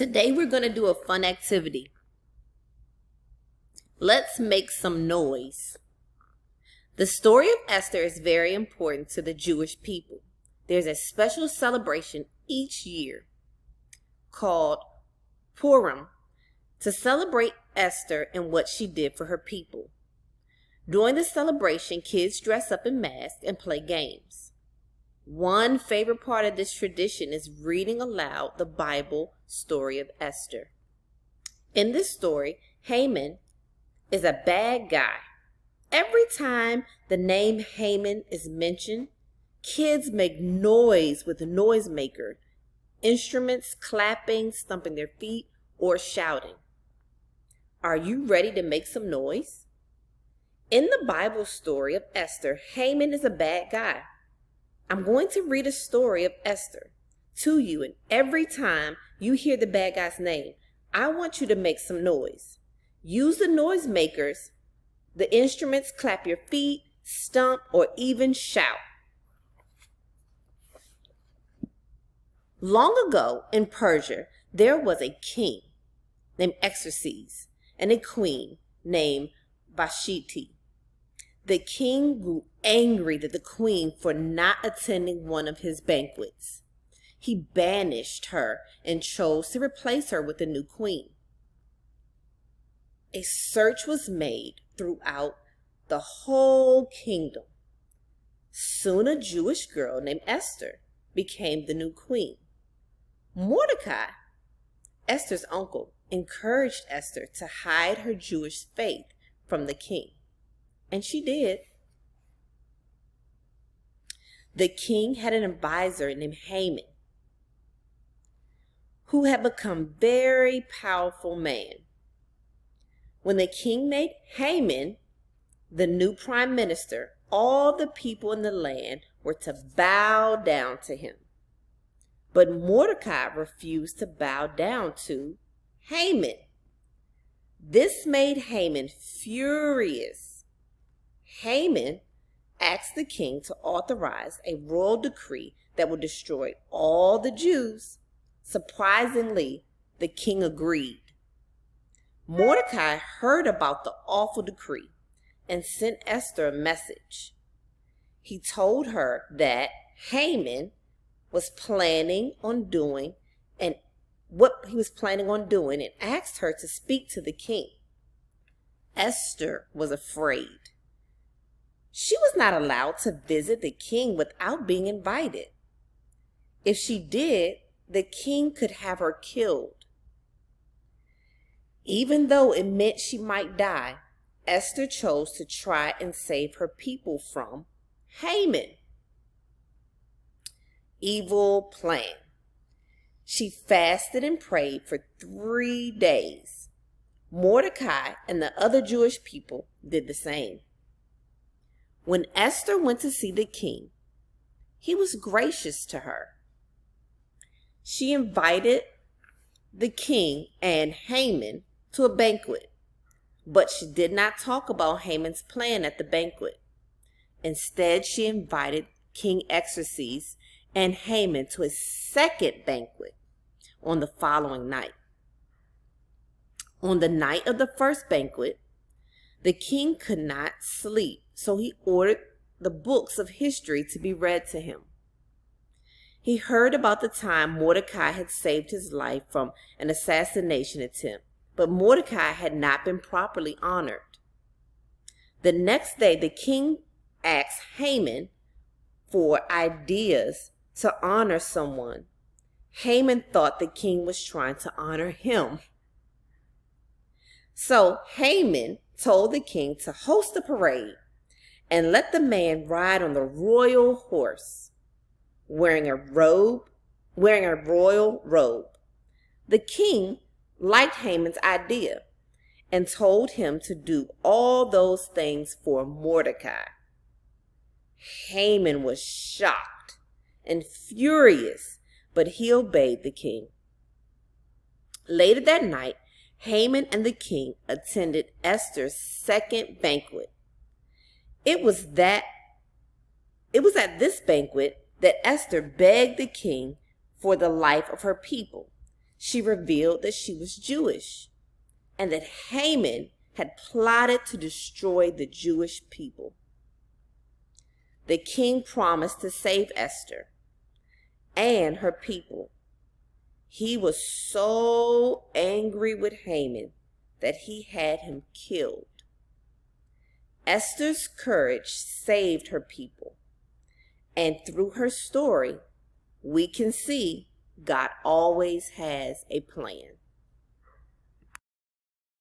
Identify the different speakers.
Speaker 1: Today we're going to do a fun activity. Let's make some noise. The story of Esther is very important to the Jewish people. There's a special celebration each year called Purim to celebrate Esther and what she did for her people. During the celebration, kids dress up in masks and play games. One favorite part of this tradition is reading aloud the Bible story of Esther. In this story, Haman is a bad guy. Every time the name Haman is mentioned, kids make noise with a noisemaker, instruments, clapping, stomping their feet, or shouting. Are you ready to make some noise? In the Bible story of Esther, Haman is a bad guy. I'm going to read a story of Esther to you, and every time you hear the bad guy's name, I want you to make some noise. Use the noisemakers, the instruments, clap your feet, stomp, or even shout. Long ago in Persia, there was a king named Xerxes and a queen named Vashti. The king grew angry at the queen for not attending one of his banquets. He banished her and chose to replace her with a new queen. A search was made throughout the whole kingdom. Soon a Jewish girl named Esther became the new queen. Mordecai, Esther's uncle, encouraged Esther to hide her Jewish faith from the king. And she did. The king had an advisor named Haman, who had become a very powerful man. When the king made Haman the new prime minister, all the people in the land were to bow down to him. But Mordecai refused to bow down to Haman. This made Haman furious. Haman asked the king to authorize a royal decree that would destroy all the Jews. Surprisingly, the king agreed. Mordecai heard about the awful decree and sent Esther a message. He told her that Haman was planning on doing and what he was planning on doing and asked her to speak to the king. Esther was afraid. She was not allowed to visit the king without being invited. If she did, the king could have her killed. Even though it meant she might die, Esther chose to try and save her people from Haman. Evil plan. She fasted and prayed for 3 days. Mordecai and the other Jewish people did the same. When Esther went to see the king, he was gracious to her. She invited the king and Haman to a banquet, but she did not talk about Haman's plan at the banquet. Instead, she invited King Xerxes and Haman to a second banquet on the following night. On the night of the first banquet, the king could not sleep, so he ordered the books of history to be read to him. He heard about the time Mordecai had saved his life from an assassination attempt, but Mordecai had not been properly honored. The next day, the king asked Haman for ideas to honor someone. Haman thought the king was trying to honor him. So Haman told the king to host a parade and let the man ride on the royal horse, wearing a royal robe. The king liked Haman's idea and told him to do all those things for Mordecai. Haman was shocked and furious, but he obeyed the king. Later that night, Haman and the king attended Esther's second banquet. It was at this banquet that Esther begged the king for the life of her people. She revealed that she was Jewish and that Haman had plotted to destroy the Jewish people. The king promised to save Esther and her people. He was so angry with Haman that he had him killed. Esther's courage saved her people, and through her story, we can see God always has a plan.